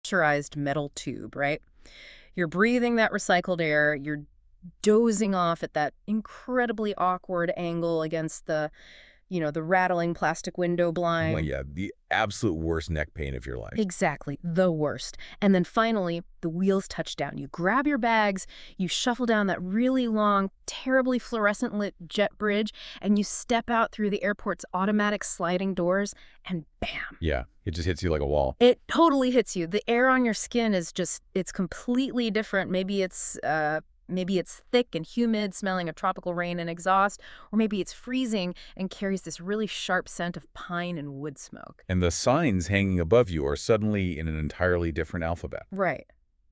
miniaturized metal tube, right? You're breathing that recycled air, you're dozing off at that incredibly awkward angle against the rattling plastic window Well, blind. yeah, the absolute worst neck pain of your life. Exactly, the worst. And then finally, the wheels touch down. You grab your bags, you shuffle down that really long, terribly fluorescent lit jet bridge, and you step out through the airport's automatic sliding doors, and bam! Yeah, it just hits you like a wall. It totally hits you. The air on your skin is just, it's completely different. Maybe it's thick and humid, smelling of tropical rain and exhaust, or maybe it's freezing and carries this really sharp scent of pine and wood smoke. And the signs hanging above you are suddenly in an entirely different alphabet. Right.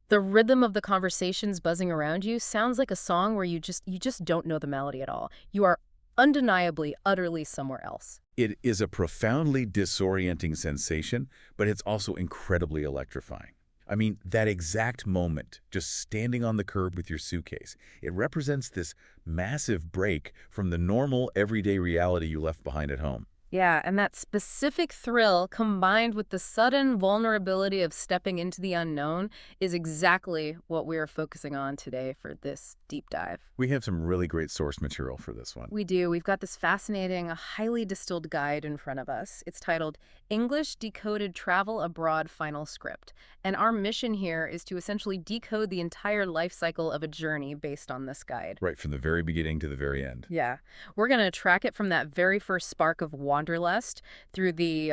The rhythm of the conversations buzzing around you sounds like a song where you just don't know the melody at all. You are undeniably, utterly somewhere else. It is a profoundly disorienting sensation, but it's also incredibly electrifying. I mean, that exact moment, just standing on the curb with your suitcase, it represents this massive break from the normal, everyday reality you left behind at home. Yeah, and that specific thrill combined with the sudden vulnerability of stepping into the unknown is exactly what we are focusing on today for this deep dive. We have some really great source material for this one. We do. We've got this fascinating, highly distilled guide in front of us. It's titled English Decoded Travel Abroad Final Script. And our mission here is to essentially decode the entire life cycle of a journey based on this guide. Right from the very beginning to the very end. Yeah. We're going to track it from that very first spark of wanderlust through the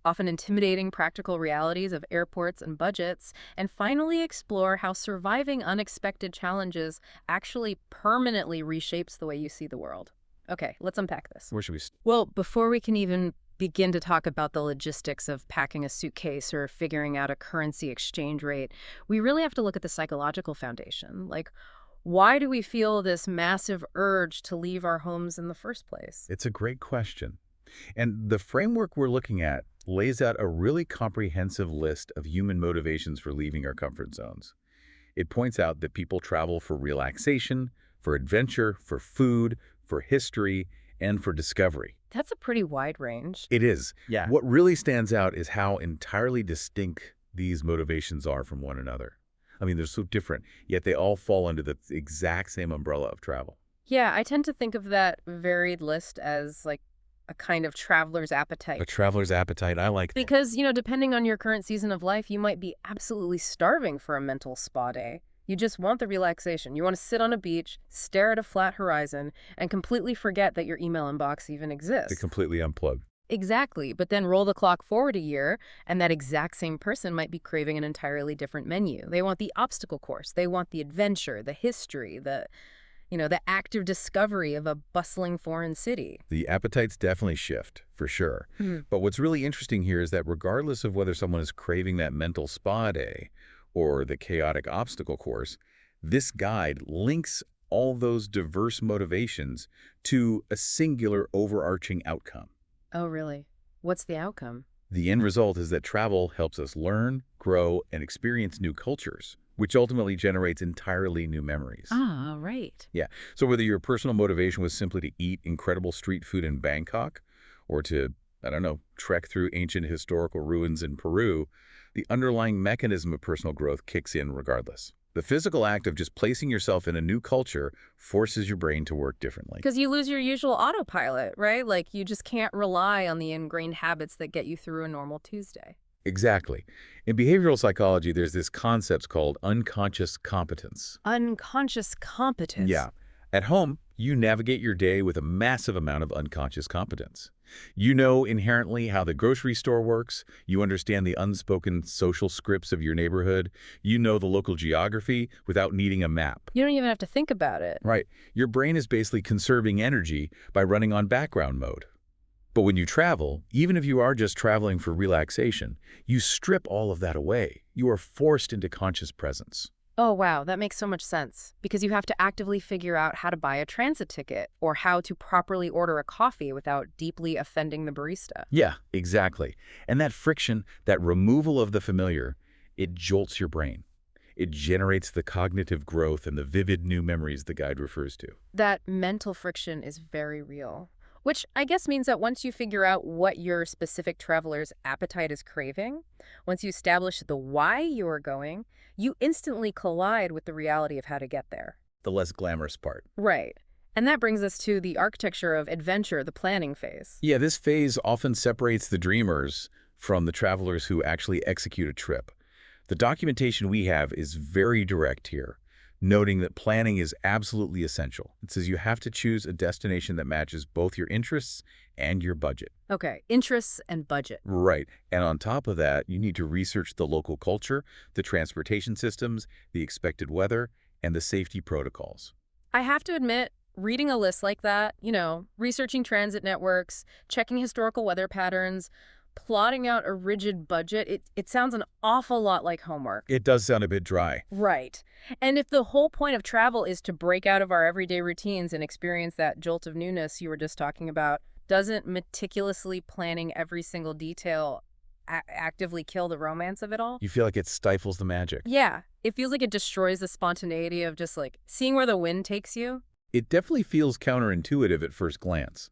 often intimidating practical realities of airports and budgets, and finally explore how surviving unexpected challenges actually permanently reshapes the way you see the world. Okay, let's unpack this. Where should we Well, before we can even begin to talk about the logistics of packing a suitcase or figuring out a currency exchange rate, we really have to look at the psychological foundation. Like, why do we feel this massive urge to leave our homes in the first place? It's a great question. And the framework we're looking at lays out a really comprehensive list of human motivations for leaving our comfort zones. It points out that people travel for relaxation, for adventure, for food, for history, and for discovery. That's a pretty wide range. It is. Yeah. What really stands out is how entirely distinct these motivations are from one another. I mean, they're so different, yet they all fall under the exact same umbrella of travel. Yeah, I tend to think of that varied list as like a kind of traveler's appetite. A traveler's appetite, I like that. Because, depending on your current season of life, you might be absolutely starving for a mental spa day. You just want the relaxation. You want to sit on a beach, stare at a flat horizon, and completely forget that your email inbox even To exists. completely unplug. Exactly. But then roll the clock forward a year, and that exact same person might be craving an entirely different menu. They want the obstacle course. They want the adventure, the history, the active discovery of a bustling foreign city. The appetites definitely shift, for sure. Mhm. But what's really interesting here is that regardless of whether someone is craving that mental spa day or the chaotic obstacle course, this guide links all those diverse motivations to a singular overarching outcome. Oh, really? What's the outcome? The end result is that travel helps us learn, grow, and experience new cultures, which ultimately generates entirely new memories. Ah, right. Yeah. So whether your personal motivation was simply to eat incredible street food in Bangkok or to, I don't know, trek through ancient historical ruins in Peru, the underlying mechanism of personal growth kicks in regardless. The physical act of just placing yourself in a new culture forces your brain to work differently. Because you lose your usual autopilot, right? Like you just can't rely on the ingrained habits that get you through a normal Tuesday. Exactly. In behavioral psychology, there's this concept called unconscious competence. Unconscious competence. Yeah. At home, you navigate your day with a massive amount of unconscious competence. You know inherently how the grocery store works. You understand the unspoken social scripts of your neighborhood. You know the local geography without needing a map. You don't even have to think about it. Right. Your brain is basically conserving energy by running on background mode. But when you travel, even if you are just traveling for relaxation, you strip all of that away. You are forced into conscious presence. Oh, wow, that makes so much sense. Because you have to actively figure out how to buy a transit ticket or how to properly order a coffee without deeply offending the barista. Yeah, exactly. And that friction, that removal of the familiar, it jolts your brain. It generates the cognitive growth and the vivid new memories the guide refers to. That mental friction is very real. Which I guess means that once you figure out what your specific traveler's appetite is craving, once you establish the why you are going, you instantly collide with the reality of how to get there. The less glamorous part. Right. And that brings us to the architecture of adventure, the planning phase. Yeah, this phase often separates the dreamers from the travelers who actually execute a trip. The documentation we have is very direct here, noting that planning is absolutely essential. It says you have to choose a destination that matches both your interests and your budget. Okay, interests and budget. Right. And on top of that, you need to research the local culture, the transportation systems, the expected weather, and the safety protocols. I have to admit, reading a list like that, researching transit networks, checking historical weather patterns, plotting out a rigid budget, it sounds an awful lot like homework. It does sound a bit dry. Right. And if the whole point of travel is to break out of our everyday routines and experience that jolt of newness you were just talking about, doesn't meticulously planning every single detail actively kill the romance of it all? You feel like it stifles the magic. Yeah. It feels like it destroys the spontaneity of just like seeing where the wind takes you. It definitely feels counterintuitive at first glance.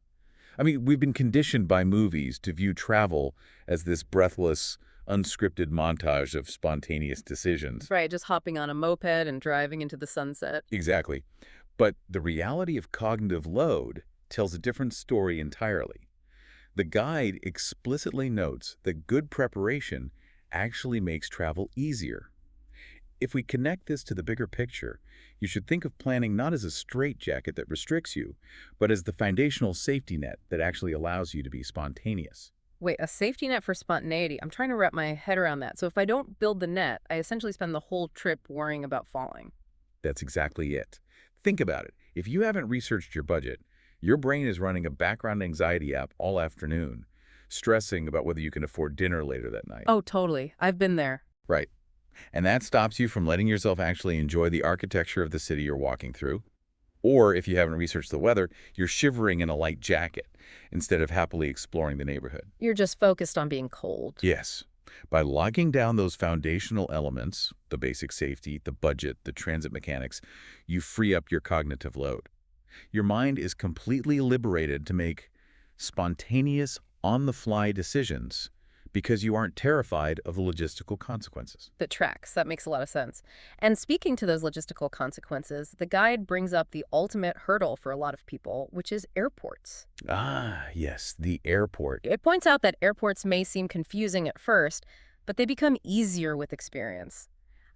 I mean, we've been conditioned by movies to view travel as this breathless, unscripted montage of spontaneous decisions. Right, just hopping on a moped and driving into the sunset. Exactly. But the reality of cognitive load tells a different story entirely. The guide explicitly notes that good preparation actually makes travel easier. If we connect this to the bigger picture, you should think of planning not as a straitjacket that restricts you, but as the foundational safety net that actually allows you to be spontaneous. Wait, a safety net for spontaneity. I'm trying to wrap my head around that. So if I don't build the net, I essentially spend the whole trip worrying about falling. That's exactly it. Think about it. If you haven't researched your budget, your brain is running a background anxiety app all afternoon, stressing about whether you can afford dinner later that night. Oh, totally. I've been there. Right. And that stops you from letting yourself actually enjoy the architecture of the city you're walking through. Or if you haven't researched the weather, you're shivering in a light jacket instead of happily exploring the neighborhood. You're just focused on being cold. Yes. By logging down those foundational elements, the basic safety, the budget, the transit mechanics, you free up your cognitive load. Your mind is completely liberated to make spontaneous, on-the-fly decisions because you aren't terrified of the logistical consequences. That tracks. That makes a lot of sense. And speaking to those logistical consequences, the guide brings up the ultimate hurdle for a lot of people, which is airports. Ah, yes, the airport. It points out that airports may seem confusing at first, but they become easier with experience.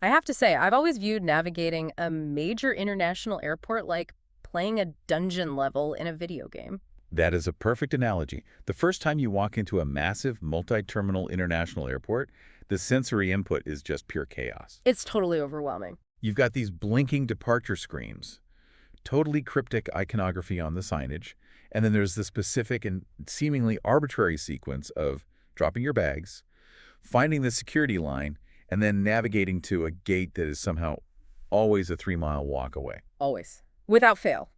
I have to say, I've always viewed navigating a major international airport like playing a dungeon level in a video game. That is a perfect analogy. The first time you walk into a massive, multi-terminal international airport, the sensory input is just pure chaos. It's totally overwhelming. You've got these blinking departure screens, totally cryptic iconography on the signage, and then there's the specific and seemingly arbitrary sequence of dropping your bags, finding the security line, and then navigating to a gate that is somehow always a 3-mile walk away. Always. Without fail.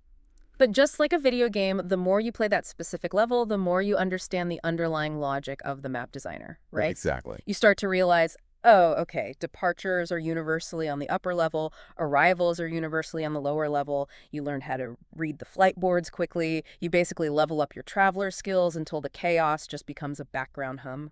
But just like a video game, the more you play that specific level, the more you understand the underlying logic of the map designer, right? Exactly. You start to realize, oh, okay, departures are universally on the upper level, arrivals are universally on the lower level, you learn how to read the flight boards quickly, you basically level up your traveler skills until the chaos just becomes a background hum.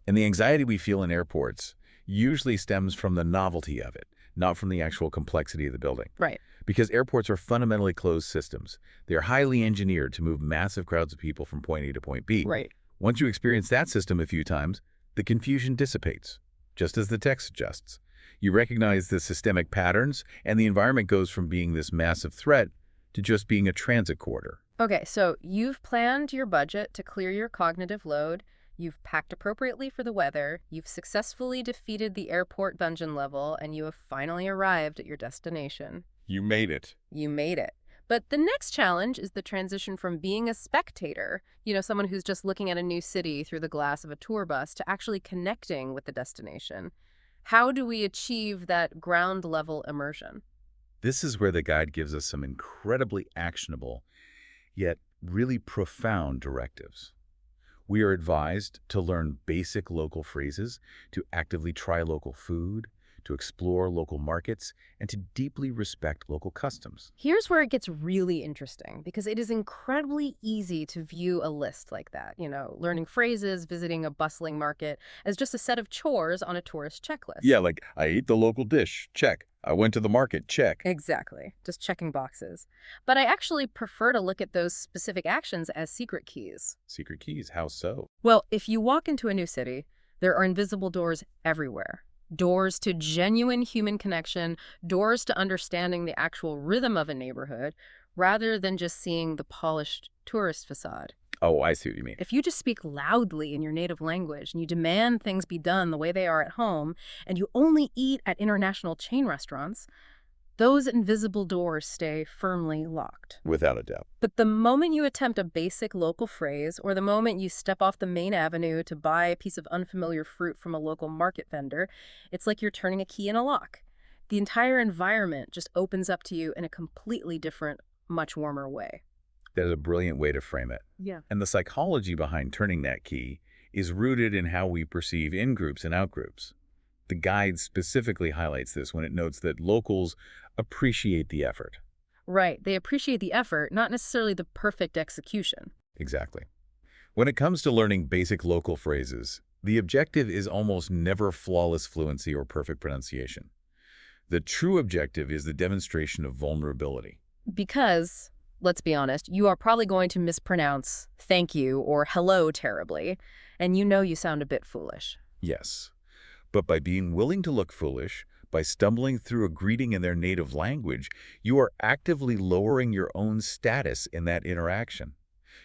And the anxiety we feel in airports usually stems from the novelty of it, not from the actual complexity of the building. Right. Because airports are fundamentally closed systems. They are highly engineered to move massive crowds of people from point A to point B. Right. Once you experience that system a few times, the confusion dissipates, just as the text suggests. You recognize the systemic patterns, and the environment goes from being this massive threat to just being a transit corridor. Okay, so you've planned your budget to clear your cognitive load, you've packed appropriately for the weather, you've successfully defeated the airport dungeon level, and you have finally arrived at your destination. You made it. You made it. But the next challenge is the transition from being a spectator, someone who's just looking at a new city through the glass of a tour bus, to actually connecting with the destination. How do we achieve that ground level immersion? This is where the guide gives us some incredibly actionable, yet really profound directives. We are advised to learn basic local phrases, to actively try local food, to explore local markets, and to deeply respect local customs. Here's where it gets really interesting because it is incredibly easy to view a list like that, learning phrases, visiting a bustling market, as just a set of chores on a tourist checklist. Yeah, like, I ate the local dish, check. I went to the market, check. Exactly, just checking boxes. But I actually prefer to look at those specific actions as secret keys. Secret keys, how so? Well, if you walk into a new city, there are invisible doors everywhere. Doors to genuine human connection, doors to understanding the actual rhythm of a neighborhood, rather than just seeing the polished tourist facade. Oh, I see what you mean. If you just speak loudly in your native language and you demand things be done the way they are at home, and you only eat at international chain restaurants, those invisible doors stay firmly locked. Without a doubt. But the moment you attempt a basic local phrase, or the moment you step off the main avenue to buy a piece of unfamiliar fruit from a local market vendor, it's like you're turning a key in a lock. The entire environment just opens up to you in a completely different, much warmer way. That is a brilliant way to frame it. Yeah. And the psychology behind turning that key is rooted in how we perceive in-groups and out-groups. The guide specifically highlights this when it notes that locals appreciate the effort. Right. They appreciate the effort, not necessarily the perfect execution. Exactly. When it comes to learning basic local phrases, the objective is almost never flawless fluency or perfect pronunciation. The true objective is the demonstration of vulnerability. Because, let's be honest, you are probably going to mispronounce thank you or hello terribly, and you sound a bit foolish. Yes. But by being willing to look foolish, by stumbling through a greeting in their native language, you are actively lowering your own status in that interaction.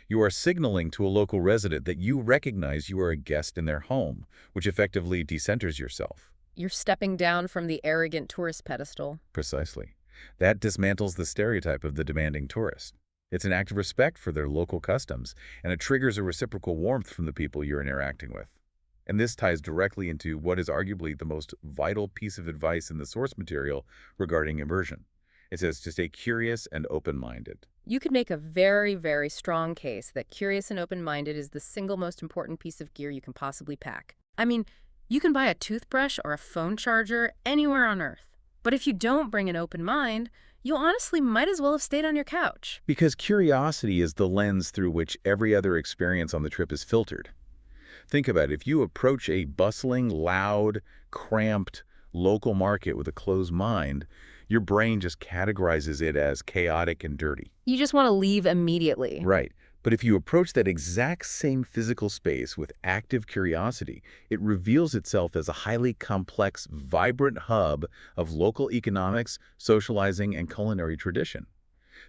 You are signaling to a local resident that you recognize you are a guest in their home, which effectively decenters yourself. You're stepping down from the arrogant tourist pedestal. Precisely. That dismantles the stereotype of the demanding tourist. It's an act of respect for their local customs, and it triggers a reciprocal warmth from the people you're interacting with. And this ties directly into what is arguably the most vital piece of advice in the source material regarding immersion. It says to stay curious and open-minded. You could make a very, very strong case that curious and open-minded is the single most important piece of gear you can possibly pack. I mean, you can buy a toothbrush or a phone charger anywhere on Earth. But if you don't bring an open mind, you honestly might as well have stayed on your couch. Because curiosity is the lens through which every other experience on the trip is filtered. Think about it. If you approach a bustling, loud, cramped local market with a closed mind, your brain just categorizes it as chaotic and dirty. You just want to leave immediately. Right. But if you approach that exact same physical space with active curiosity, it reveals itself as a highly complex, vibrant hub of local economics, socializing, and culinary tradition.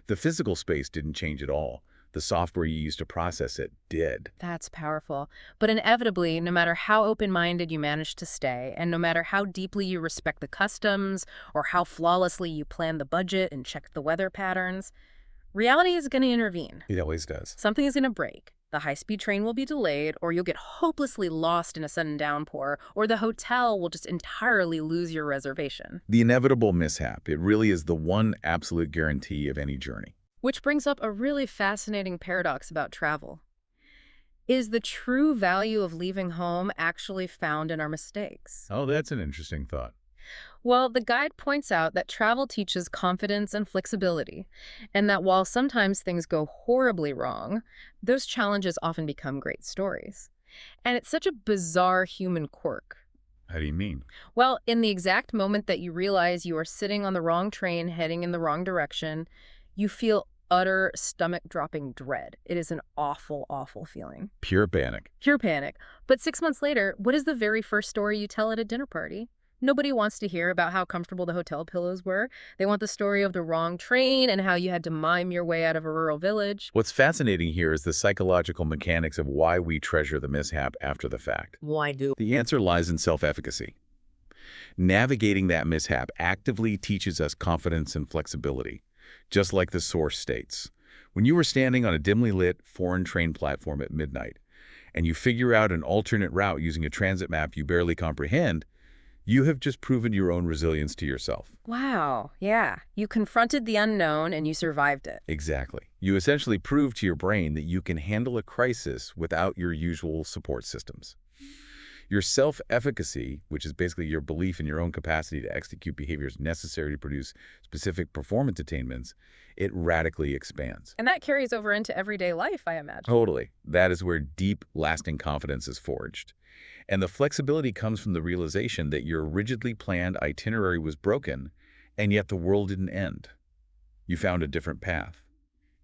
The physical space didn't change at all. The software you used to process it did. That's powerful. But inevitably, no matter how open-minded you manage to stay, and no matter how deeply you respect the customs, or how flawlessly you plan the budget and check the weather patterns, reality is going to intervene. It always does. Something is going to break. The high-speed train will be delayed, or you'll get hopelessly lost in a sudden downpour, or the hotel will just entirely lose your reservation. The inevitable mishap, it really is the one absolute guarantee of any journey. Which brings up a really fascinating paradox about travel. Is the true value of leaving home actually found in our mistakes? Oh, that's an interesting thought. Well, the guide points out that travel teaches confidence and flexibility, and that while sometimes things go horribly wrong, those challenges often become great stories. And it's such a bizarre human quirk. How do you mean? Well, in the exact moment that you realize you are sitting on the wrong train heading in the wrong direction, you feel utter stomach-dropping dread. It is an awful, awful feeling. Pure panic. Pure panic. But 6 months later, what is the very first story you tell at a dinner party? Nobody wants to hear about how comfortable the hotel pillows were. They want the story of the wrong train and how you had to mime your way out of a rural village. What's fascinating here is the psychological mechanics of why we treasure the mishap after the fact. Why do? The answer lies in self-efficacy. Navigating that mishap actively teaches us confidence and flexibility, just like the source states. When you were standing on a dimly lit foreign train platform at midnight, and you figure out an alternate route using a transit map you barely comprehend, you have just proven your own resilience to yourself. Wow, yeah. You confronted the unknown and you survived it. Exactly. You essentially proved to your brain that you can handle a crisis without your usual support systems. Your self-efficacy, which is basically your belief in your own capacity to execute behaviors necessary to produce specific performance attainments, it radically expands. And that carries over into everyday life, I imagine. Totally. That is where deep, lasting confidence is forged. And the flexibility comes from the realization that your rigidly planned itinerary was broken, and yet the world didn't end. You found a different path.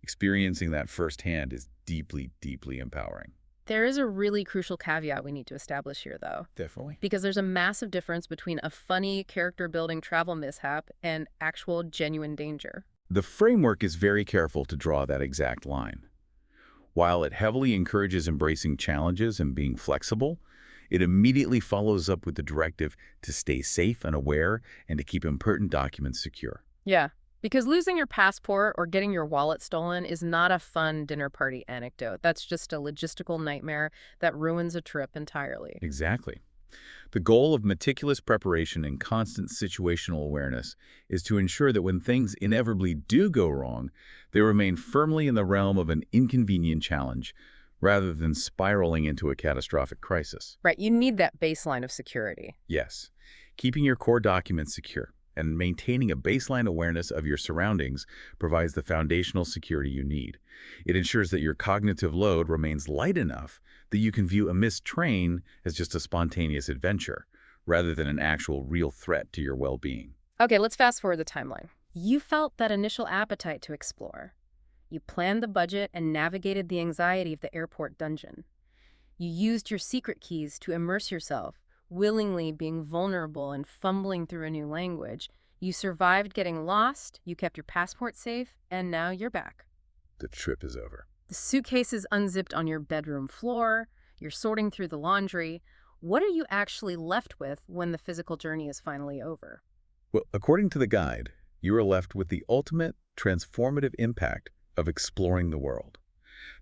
Experiencing that firsthand is deeply, deeply empowering. There is a really crucial caveat we need to establish here, though, Definitely. because there's a massive difference between a funny, character-building travel mishap and actual, genuine danger. The framework is very careful to draw that exact line. While it heavily encourages embracing challenges and being flexible, it immediately follows up with the directive to stay safe and aware and to keep important documents secure. Yeah, because losing your passport or getting your wallet stolen is not a fun dinner party anecdote. That's just a logistical nightmare that ruins a trip entirely. Exactly. The goal of meticulous preparation and constant situational awareness is to ensure that when things inevitably do go wrong, they remain firmly in the realm of an inconvenient challenge rather than spiraling into a catastrophic crisis. Right, you need that baseline of security. Yes, keeping your core documents secure and maintaining a baseline awareness of your surroundings provides the foundational security you need. It ensures that your cognitive load remains light enough that you can view a missed train as just a spontaneous adventure, rather than an actual real threat to your well-being. Okay, let's fast forward the timeline. You felt that initial appetite to explore. You planned the budget and navigated the anxiety of the airport dungeon. You used your secret keys to immerse yourself, willingly being vulnerable and fumbling through a new language. You survived getting lost, you kept your passport safe, and now you're back. The trip is over. The suitcase is unzipped on your bedroom floor, you're sorting through the laundry. What are you actually left with when the physical journey is finally over? Well, according to the guide, you are left with the ultimate transformative impact of exploring the world.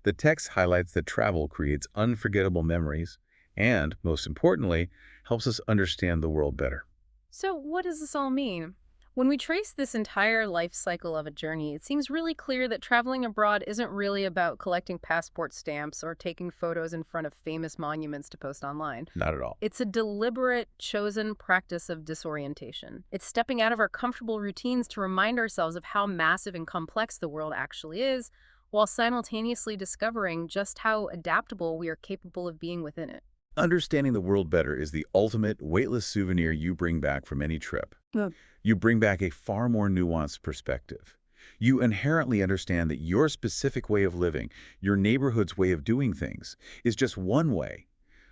The text highlights that travel creates unforgettable memories and, most importantly, helps us understand the world better. So what does this all mean? When we trace this entire life cycle of a journey, it seems really clear that traveling abroad isn't really about collecting passport stamps or taking photos in front of famous monuments to post online. Not at all. It's a deliberate, chosen practice of disorientation. It's stepping out of our comfortable routines to remind ourselves of how massive and complex the world actually is, while simultaneously discovering just how adaptable we are capable of being within it. Understanding the world better is the ultimate weightless souvenir you bring back from any trip. Yeah. You bring back a far more nuanced perspective. You inherently understand that your specific way of living, your neighborhood's way of doing things, is just one way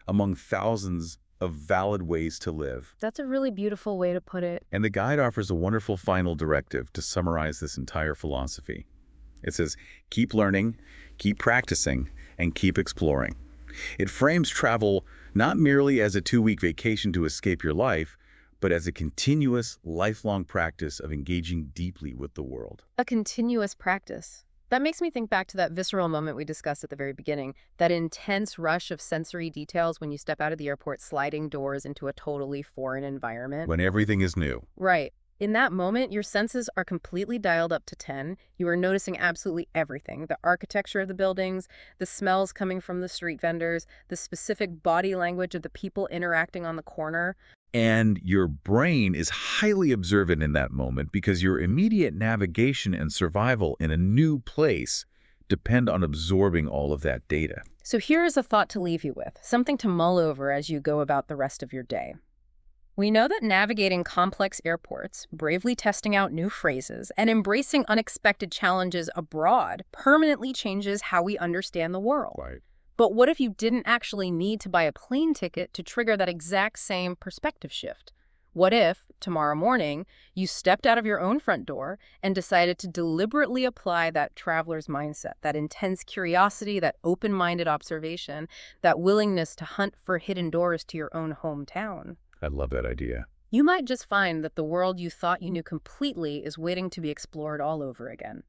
among thousands of valid ways to live. That's a really beautiful way to put it. And the guide offers a wonderful final directive to summarize this entire philosophy. It says, keep learning, keep practicing, and keep exploring. It frames travel not merely as a 2-week vacation to escape your life, but as a continuous, lifelong practice of engaging deeply with the world. A continuous practice. That makes me think back to that visceral moment we discussed at the very beginning, that intense rush of sensory details when you step out of the airport, sliding doors into a totally foreign environment. When everything is new. Right. In that moment, your senses are completely dialed up to 10. You are noticing absolutely everything. The architecture of the buildings, the smells coming from the street vendors, the specific body language of the people interacting on the corner. And your brain is highly observant in that moment because your immediate navigation and survival in a new place depend on absorbing all of that data. So here is a thought to leave you with, something to mull over as you go about the rest of your day. We know that navigating complex airports, bravely testing out new phrases, and embracing unexpected challenges abroad permanently changes how we understand the world. Right. But what if you didn't actually need to buy a plane ticket to trigger that exact same perspective shift? What if, tomorrow morning, you stepped out of your own front door and decided to deliberately apply that traveler's mindset, that intense curiosity, that open-minded observation, that willingness to hunt for hidden doors to your own hometown? I love that idea. You might just find that the world you thought you knew completely is waiting to be explored all over again.